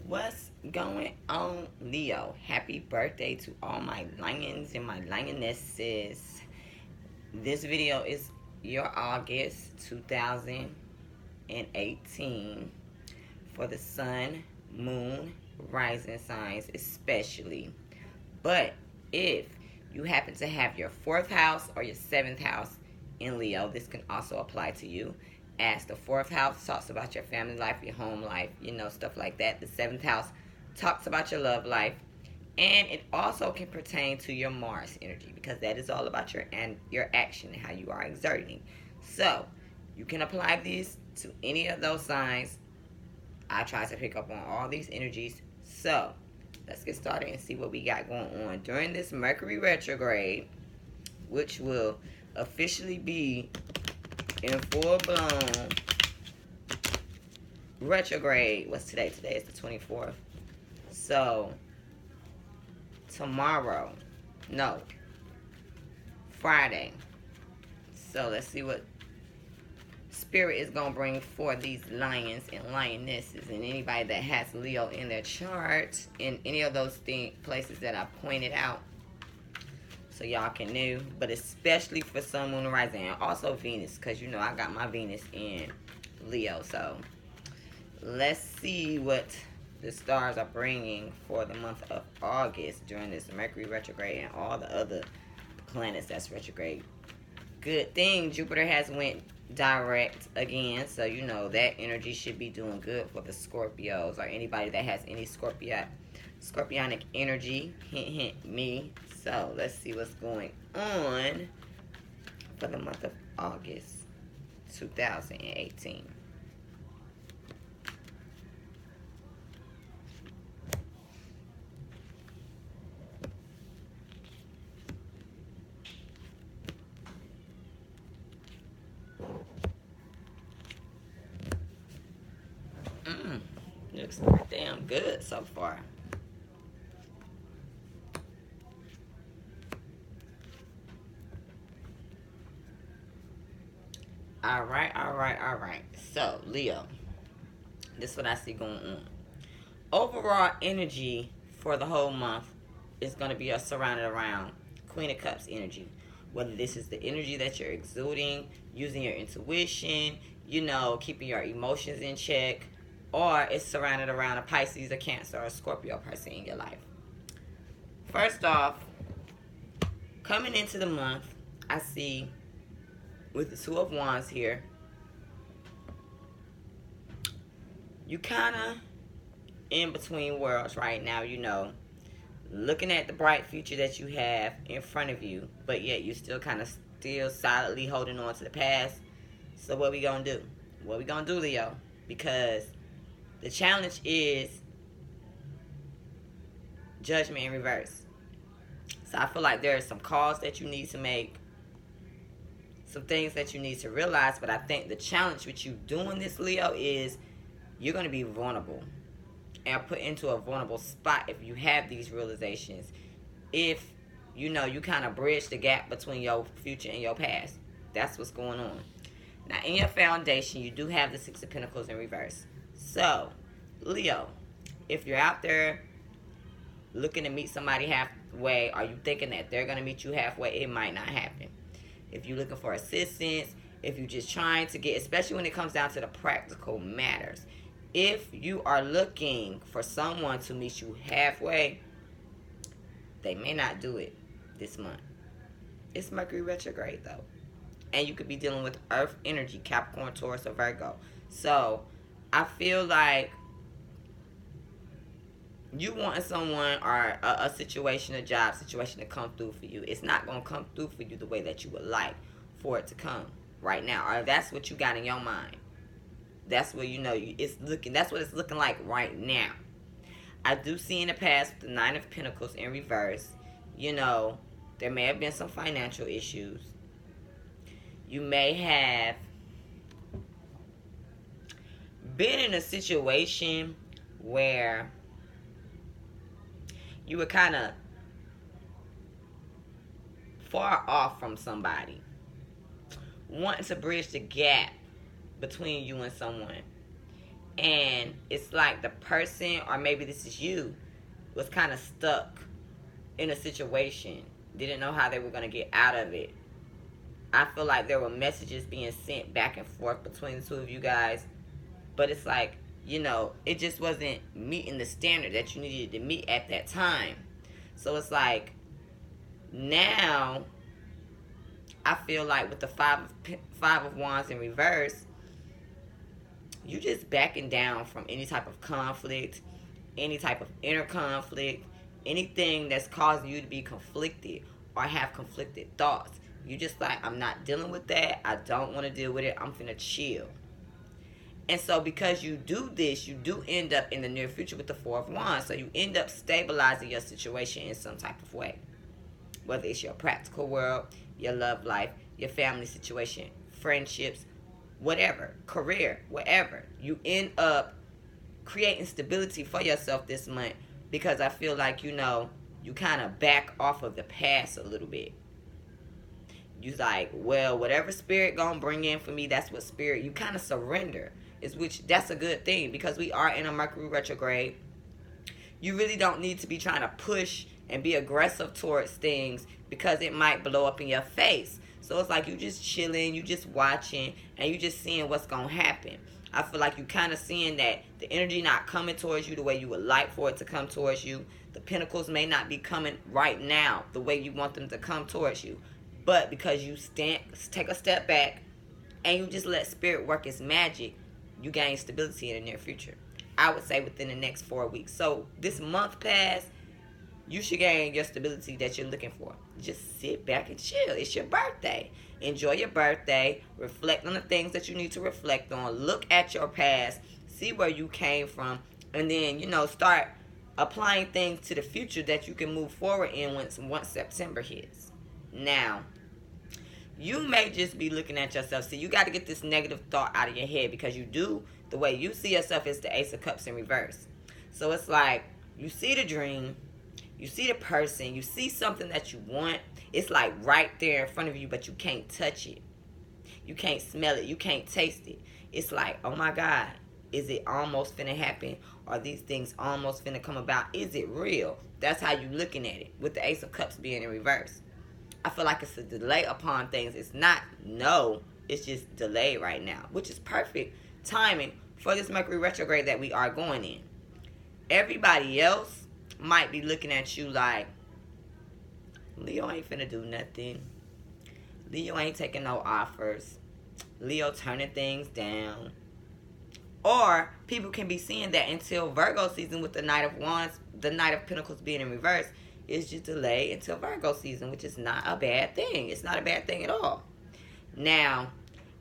What's going on, Leo? Happy birthday to all my lions and my lionesses. This video is your August 2018 for the sun, moon, rising signs, especially. But if you happen to have your fourth house or your seventh house in Leo, this can also apply to you. As the fourth house talks about your family life, your home life, stuff like that. The seventh house talks about your love life. And it also can pertain to your Mars energy because that is all about your action and how you are exerting. So you can apply these to any of those signs. I try to pick up on all these energies. So let's get started and see what we got going on during this Mercury retrograde, which will officially be in full-blown retrograde. What's today? Today is the 24th. So tomorrow, no, Friday. So let's see what Spirit is going to bring for these lions and lionesses and anybody that has Leo in their chart in any of those places that I pointed out, so y'all can know. But especially for Sun, Moon, and Rising, and also Venus, because I got my Venus in Leo. So let's see what the stars are bringing for the month of August during this Mercury retrograde and all the other planets that's retrograde. Good thing Jupiter has went direct again, so that energy should be doing good for the Scorpios or anybody that has any scorpionic energy. Hint, hint, me. So let's see what's going on for the month of August 2018. Looks damn good so far. All right. So, Leo, this is what I see going on. Overall energy for the whole month is going to be surrounded around Queen of Cups energy. Whether this is the energy that you're exuding, using your intuition, keeping your emotions in check, or it's surrounded around a Pisces, a Cancer, or a Scorpio person in your life. First off, coming into the month, I see with the Two of Wands here, you kind of in between worlds right now, looking at the bright future that you have in front of you, but yet you still solidly holding on to the past. So what we gonna do? What we gonna do, Leo? Because the challenge is Judgment in reverse. So I feel like there are some calls that you need to make, some things that you need to realize, but I think the challenge with you doing this, Leo, is you're going to be vulnerable and put into a vulnerable spot if you have these realizations. If, you kind of bridge the gap between your future and your past. That's what's going on. Now, in your foundation, you do have the Six of Pentacles in reverse. So, Leo, if you're out there looking to meet somebody halfway, are you thinking that they're going to meet you halfway? It might not happen. If you're looking for assistance, if you're just trying to get, especially when it comes down to the practical matters, if you are looking for someone to meet you halfway, they may not do it this month. It's Mercury retrograde, though. And you could be dealing with Earth energy, Capricorn, Taurus, or Virgo. So, I feel like you want someone or a situation, a job situation to come through for you. It's not going to come through for you the way that you would like for it to come right now. Or that's what you got in your mind. That's what that's what it's looking like right now. I do see in the past the Nine of Pentacles in reverse. There may have been some financial issues. You may have been in a situation where you were kind of far off from somebody, wanting to bridge the gap between you and someone. And it's like the person, or maybe this is you, was kind of stuck in a situation, didn't know how they were going to get out of it. I feel like there were messages being sent back and forth between the two of you guys, but it's like, it just wasn't meeting the standard that you needed to meet at that time. So it's like, now I feel like with the five of wands in reverse, you just backing down from any type of conflict, any type of inner conflict, anything that's causing you to be conflicted or have conflicted thoughts. You just like, I'm not dealing with that. I don't want to deal with it. I'm finna chill. And so because you do this, you do end up in the near future with the Four of Wands. So you end up stabilizing your situation in some type of way. Whether it's your practical world, your love life, your family situation, friendships, whatever, career, whatever. You end up creating stability for yourself this month, because I feel like, you kind of back off of the past a little bit. You like, well, whatever spirit gonna bring in for me, that's what spirit, you kind of surrender. That's a good thing, because we are in a Mercury retrograde. You really don't need to be trying to push and be aggressive towards things, because it might blow up in your face. So it's like you just chilling, you just watching, and you just seeing what's gonna happen. I feel like you kind of seeing that the energy not coming towards you the way you would like for it to come towards you. The pentacles may not be coming right now the way you want them to come towards you. But because you take a step back and you just let spirit work its magic, you gain stability in the near future. I would say within the next 4 weeks. So this month past, you should gain your stability that you're looking for. Just sit back and chill. It's your birthday. Enjoy your birthday. Reflect on the things that you need to reflect on. Look at your past. See where you came from. And then, start applying things to the future that you can move forward in once September hits. Now, you may just be looking at yourself. See, you got to get this negative thought out of your head, because the way you see yourself is the Ace of Cups in reverse. So it's like, you see the dream, you see the person, you see something that you want. It's like right there in front of you, but you can't touch it. You can't smell it. You can't taste it. It's like, oh my God, is it almost finna happen? Are these things almost finna come about? Is it real? That's how you looking at it, with the Ace of Cups being in reverse. I feel like it's a delay upon things. It's not no, it's just delayed right now, which is perfect timing for this Mercury retrograde that we are going in. Everybody else might be looking at you like, Leo ain't finna do nothing. Leo ain't taking no offers. Leo turning things down. Or people can be seeing that until Virgo season with the Knight of Wands, the Knight of Pentacles being in reverse, is just delayed until Virgo season, which is not a bad thing. It's not a bad thing at all. Now,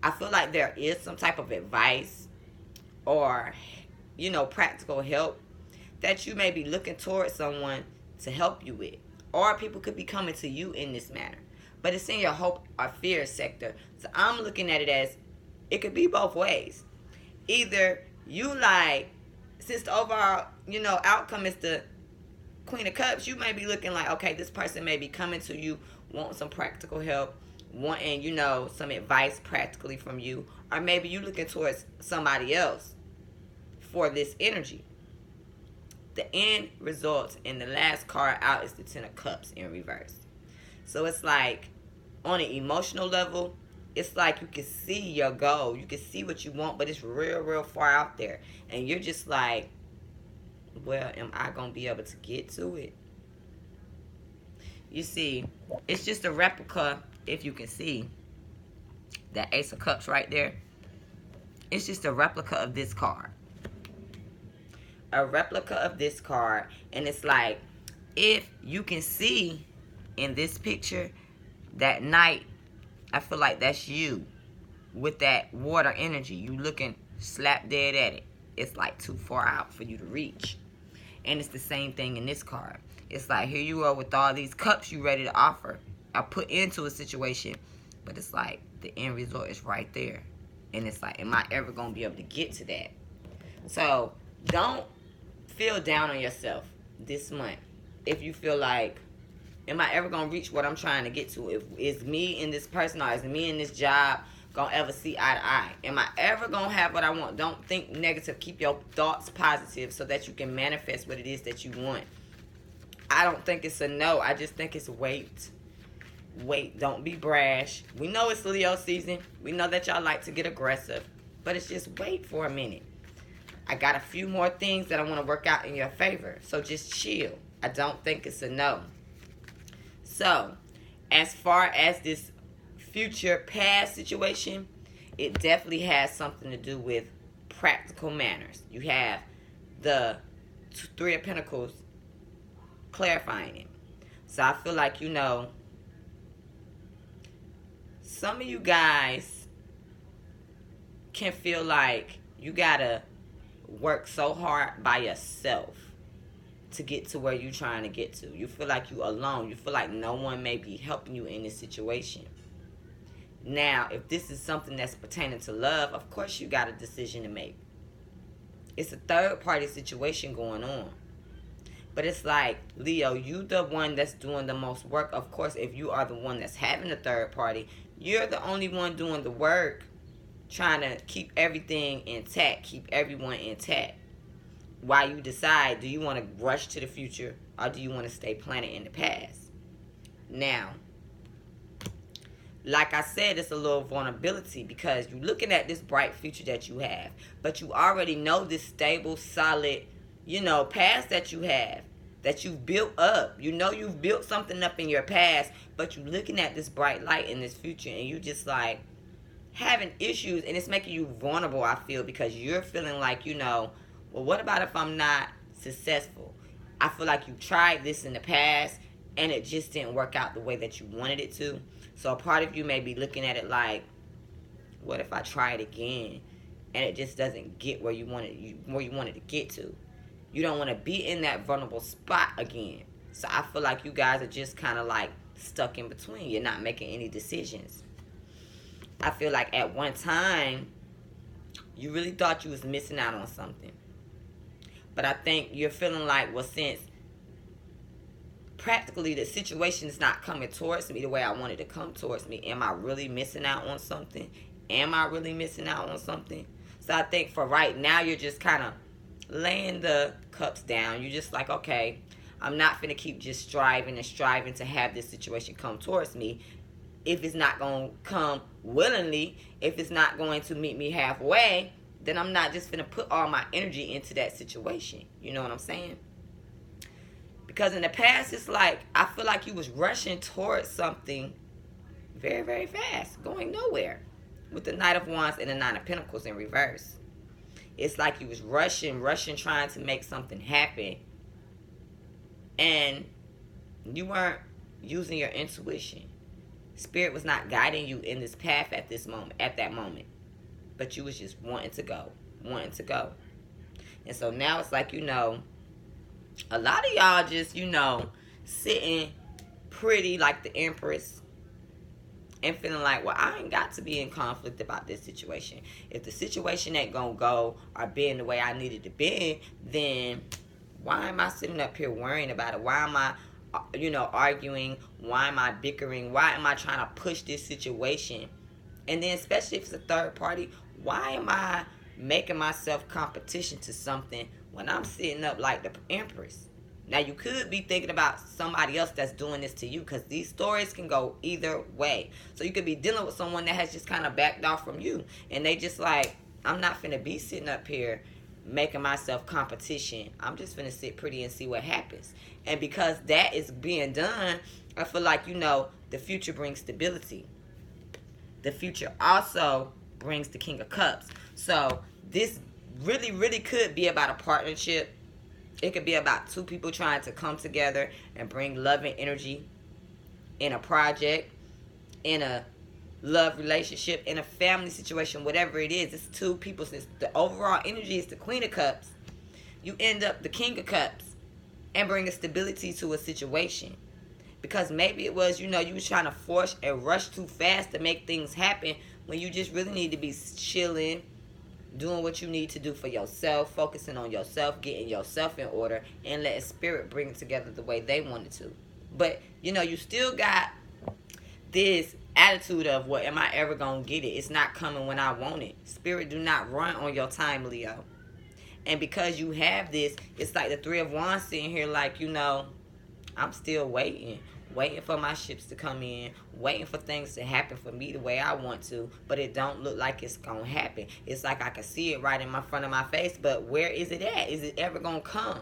I feel like there is some type of advice or, practical help that you may be looking towards someone to help you with. Or people could be coming to you in this manner. But it's in your hope or fear sector. So I'm looking at it as, it could be both ways. Either you like, since the overall, outcome is the Queen of Cups, you may be looking like, okay, this person may be coming to you, wanting some practical help, wanting, some advice practically from you. Or maybe you looking towards somebody else for this energy. The end result in the last card out is the Ten of Cups in reverse. So it's like, on an emotional level, it's like you can see your goal. You can see what you want, but it's real, real far out there. And you're just like, well, am I going to be able to get to it? You see, it's just a replica, if you can see that Ace of Cups right there. It's just a replica of this card. A replica of this card. And it's like, if you can see in this picture, that Knight, I feel like that's you with that water energy. You looking slap dead at it. It's like too far out for you to reach. And it's the same thing in this card. It's like, here you are with all these cups you ready to offer or put into a situation. But it's like, the end result is right there. And it's like, am I ever going to be able to get to that? So, don't feel down on yourself this month. If you feel like, am I ever going to reach what I'm trying to get to? If it's me in this person or is me in this job gonna ever see eye to eye? Am I ever gonna have what I want? Don't think negative. Keep your thoughts positive so that you can manifest what it is that you want. I don't think it's a no. I just think it's wait. Wait. Don't be brash. We know it's Leo season. We know that y'all like to get aggressive. But it's just wait for a minute. I got a few more things that I want to work out in your favor. So just chill. I don't think it's a no. So, as far as this future past situation, it definitely has something to do with practical manners. You have the Three of Pentacles clarifying it. So I feel like, some of you guys can feel like you gotta work so hard by yourself to get to where you're trying to get to. You feel like you're alone. You feel like no one may be helping you in this situation. Now, if this is something that's pertaining to love, of course you got a decision to make. It's a third party situation going on. But it's like, Leo, you the one that's doing the most work. Of course, if you are the one that's having a third party, you're the only one doing the work, trying to keep everything intact, keep everyone intact. While you decide, do you want to rush to the future or do you want to stay planted in the past? Now, like I said, it's a little vulnerability because you're looking at this bright future that you have, but you already know this stable, solid, past that you have, that you've built up. You know you've built something up in your past, but you're looking at this bright light in this future and you just like having issues, and it's making you vulnerable, I feel, because you're feeling like, well, what about if I'm not successful? I feel like you tried this in the past and it just didn't work out the way that you wanted it to. So a part of you may be looking at it like, what if I try it again and it just doesn't get where you wanted to get to? You don't want to be in that vulnerable spot again. So I feel like you guys are just kind of like stuck in between. You're not making any decisions. I feel like at one time you really thought you was missing out on something. But I think you're feeling like, well, since practically the situation is not coming towards me the way I wanted to come towards me, am I really missing out on something? Am I really missing out on something? So I think for right now, you're just kind of laying the cups down. You're just like, okay, I'm not finna keep just striving to have this situation come towards me. If it's not going to come willingly, if it's not going to meet me halfway, then I'm not just finna put all my energy into that situation. You know what I'm saying? Because in the past, it's like, I feel like you was rushing towards something very, very fast, going nowhere. With the Knight of Wands and the Nine of Pentacles in reverse. It's like you was rushing, trying to make something happen. And you weren't using your intuition. Spirit was not guiding you in this path at that moment. But you was just wanting to go. And so now it's like, a lot of y'all just, sitting pretty like the Empress and feeling like, well, I ain't got to be in conflict about this situation. If the situation ain't gonna go or being the way I need it to be, then why am I sitting up here worrying about it? Why am I, arguing? Why am I bickering? Why am I trying to push this situation? And then especially if it's a third party, why am I making myself competition to something when I'm sitting up like the Empress? Now, you could be thinking about somebody else that's doing this to you, because these stories can go either way. So you could be dealing with someone that has just kind of backed off from you. And they just like, I'm not finna be sitting up here making myself competition. I'm just finna sit pretty and see what happens. And because that is being done, I feel like, the future brings stability. The future also brings the King of Cups. So this really, really could be about a partnership. It could be about two people trying to come together and bring love and energy in a project, in a love relationship, in a family situation, whatever it is. It's two people. Since the overall energy is the Queen of Cups, you end up the King of Cups and bring a stability to a situation. Because maybe it was, you was trying to force and rush too fast to make things happen when you just really need to be chilling, doing what you need to do for yourself, focusing on yourself, getting yourself in order, and letting Spirit bring it together the way they want it to. But, you still got this attitude of, well, am I ever going to get it? It's not coming when I want it. Spirit do not run on your time, Leo. And because you have this, it's like the Three of Wands sitting here like, I'm still waiting for my ships to come in, waiting for things to happen for me the way I want to, but it don't look like it's going to happen. It's like I can see it right in my front of my face, but where is it at? Is it ever going to come?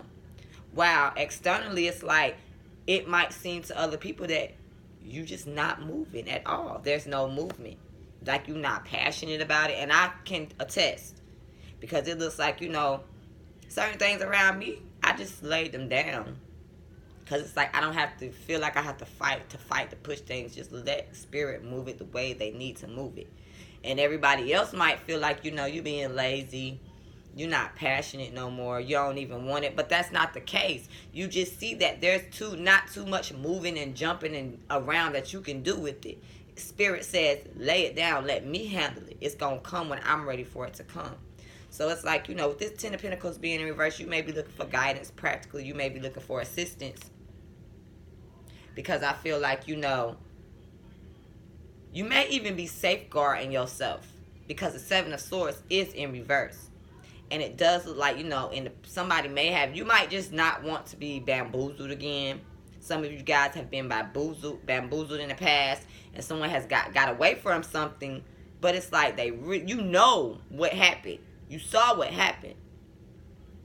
Wow, externally it's like it might seem to other people that you just not moving at all. There's no movement. Like you're not passionate about it, and I can attest because it looks like, certain things around me, I just laid them down. Because it's like I don't have to feel like I have to fight to push things. Just let spirit move it the way they need to move it. And everybody else might feel like, you being lazy. You're not passionate no more. You don't even want it. But that's not the case. You just see that there's not too much moving and jumping and around that you can do with it. Spirit says, lay it down. Let me handle it. It's going to come when I'm ready for it to come. So it's like, with this Ten of Pentacles being in reverse, you may be looking for guidance practically. You may be looking for assistance. Because I feel like, you may even be safeguarding yourself. Because the Seven of Swords is in reverse. And it does look like, somebody may have, you might just not want to be bamboozled again. Some of you guys have been bamboozled in the past. And someone has got away from something. But it's like you know what happened. You saw what happened.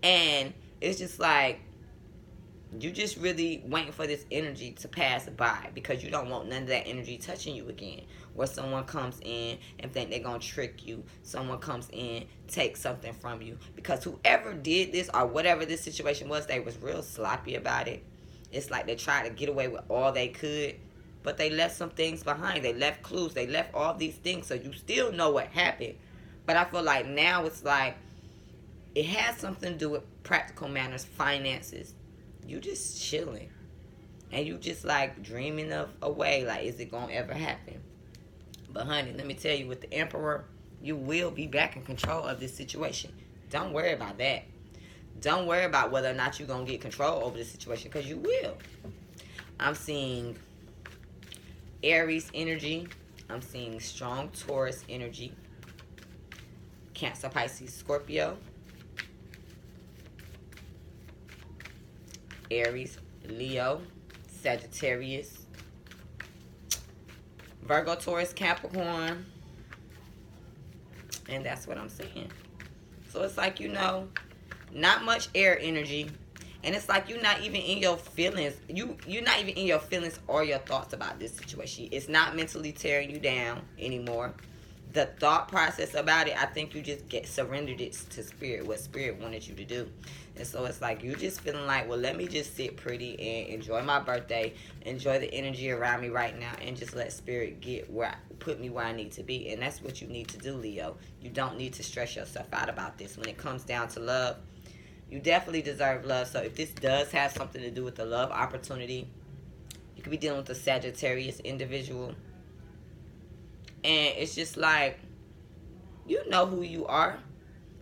And it's just like, you just really waiting for this energy to pass by because you don't want none of that energy touching you again. Where someone comes in and think they're going to trick you. Someone comes in, take something from you. Because whoever did this or whatever this situation was, they was real sloppy about it. It's like they tried to get away with all they could. But they left some things behind. They left clues. They left all these things. So you still know what happened. But I feel like now it's like it has something to do with practical manners, finances. You just chilling. And you just like dreaming of a way. Like, is it going to ever happen? But honey, let me tell you, with the Emperor, you will be back in control of this situation. Don't worry about that. Don't worry about whether or not you're going to get control over this situation. Because you will. I'm seeing Aries energy. I'm seeing strong Taurus energy. Cancer, Pisces, Scorpio. Aries, Leo, Sagittarius, Virgo, Taurus, Capricorn. And that's what I'm saying. So it's like, not much air energy. And it's like you're not even in your feelings. You're not even in your feelings or your thoughts about this situation. It's not mentally tearing you down anymore. The thought process about it, I think you just surrendered it to Spirit, what Spirit wanted you to do. And so it's like you're just feeling like, well, let me just sit pretty and enjoy my birthday, enjoy the energy around me right now, and just let Spirit put me where I need to be. And that's what you need to do, Leo. You don't need to stress yourself out about this. When it comes down to love, you definitely deserve love. So if this does have something to do with the love opportunity, you could be dealing with a Sagittarius individual. And it's just like, you know who you are.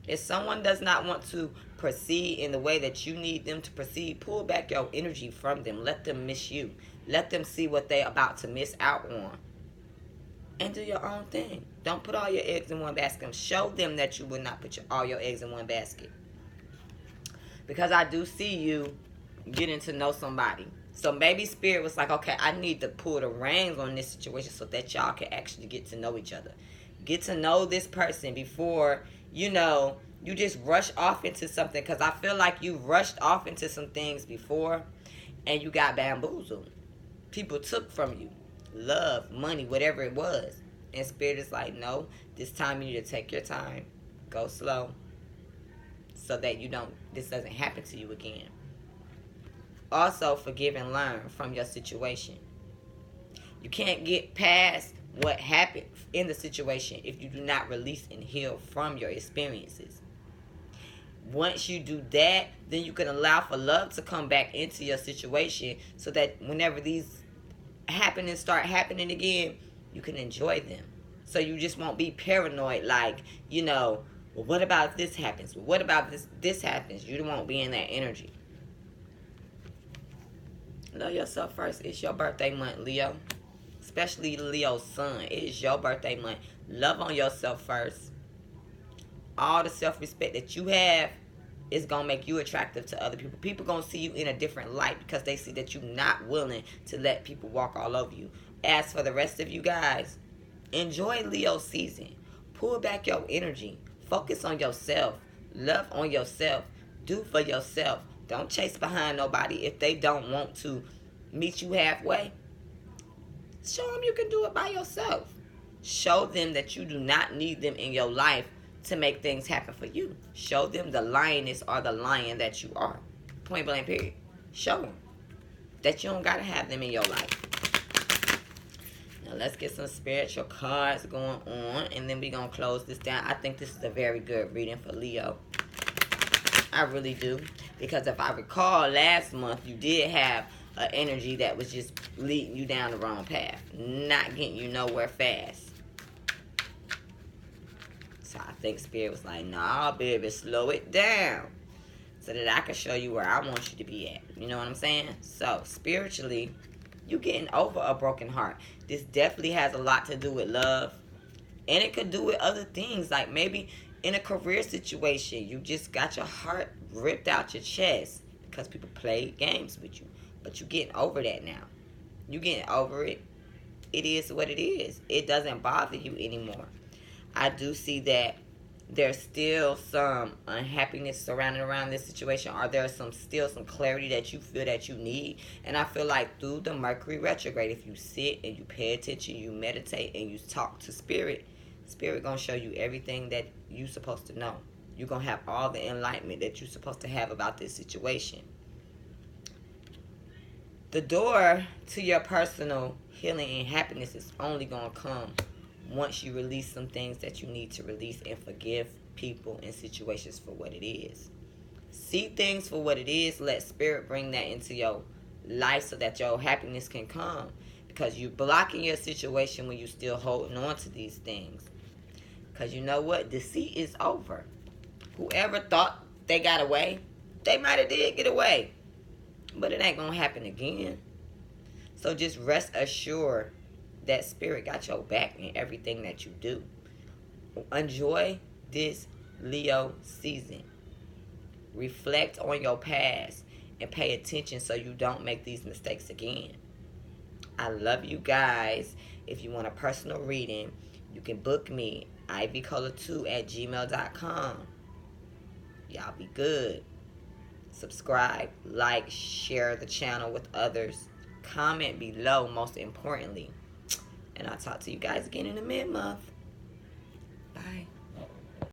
If someone does not want to proceed in the way that you need them to proceed, pull back your energy from them. Let them miss you. Let them see what they're about to miss out on. And do your own thing. Don't put all your eggs in one basket. Show them that you will not put all your eggs in one basket. Because I do see you getting to know somebody. So maybe Spirit was like, okay, I need to pull the reins on this situation so that y'all can actually get to know each other. Get to know this person before, you just rush off into something. Because I feel like you rushed off into some things before and you got bamboozled. People took from you. Love, money, whatever it was. And Spirit is like, no, this time you need to take your time. Go slow. So that this doesn't happen to you again. Also, forgive and learn from your situation. You can't get past what happened in the situation if you do not release and heal from your experiences. Once you do that, then you can allow for love to come back into your situation so that whenever these happenings start happening again, you can enjoy them. So you just won't be paranoid like, well, what about if this happens? What about this happens? You won't be in that energy. Love yourself first. It's your birthday month, Leo. especially Leo's son. It is your birthday month. Love on yourself first. All the self-respect that you have is going to make you attractive to other people. People going to see you in a different light because they see that you're not willing to let people walk all over you. As for the rest of you guys, enjoy Leo season. Pull back your energy. Focus on yourself. Love on yourself. Do for yourself. Don't chase behind nobody if they don't want to meet you halfway. Show them you can do it by yourself. Show them that you do not need them in your life to make things happen for you. Show them the lioness or the lion that you are. Point blank period. Show them that you don't got to have them in your life. Now let's get some spiritual cards going on, and then we're going to close this down. I think this is a very good reading for Leo. I really do. Because if I recall, last month you did have an energy that was just leading you down the wrong path. Not getting you nowhere fast. So I think Spirit was like, nah, baby, slow it down. So that I can show you where I want you to be at. You know what I'm saying? So, spiritually, you getting over a broken heart. This definitely has a lot to do with love. And it could do with other things. Like maybe in a career situation, you just got your heart ripped out your chest because people played games with you. But you getting over that now. You getting over it. It is what it is. It doesn't bother you anymore. I do see that there's still some unhappiness surrounding around this situation, or there's still some clarity that you feel that you need. And I feel like through the Mercury retrograde, if you sit and you pay attention, you meditate and you talk to Spirit gonna show you everything that you're supposed to know. You're gonna have all the enlightenment that you're supposed to have about this situation. The door to your personal healing and happiness is only gonna come once you release some things that you need to release and forgive people and situations for what it is. See things for what it is. Let Spirit bring that into your life so that your happiness can come. Because you're blocking your situation when you're still holding on to these things. Because you know what? Deceit is over. Whoever thought they got away, they might have did get away. But it ain't going to happen again. So just rest assured that Spirit got your back in everything that you do. Enjoy this Leo season. Reflect on your past and pay attention so you don't make these mistakes again. I love you guys. If you want a personal reading, you can book me, ivycolor2@gmail.com. Y'all be good. Subscribe, like, share the channel with others. Comment below, most importantly. And I'll talk to you guys again in a mid-month. Bye.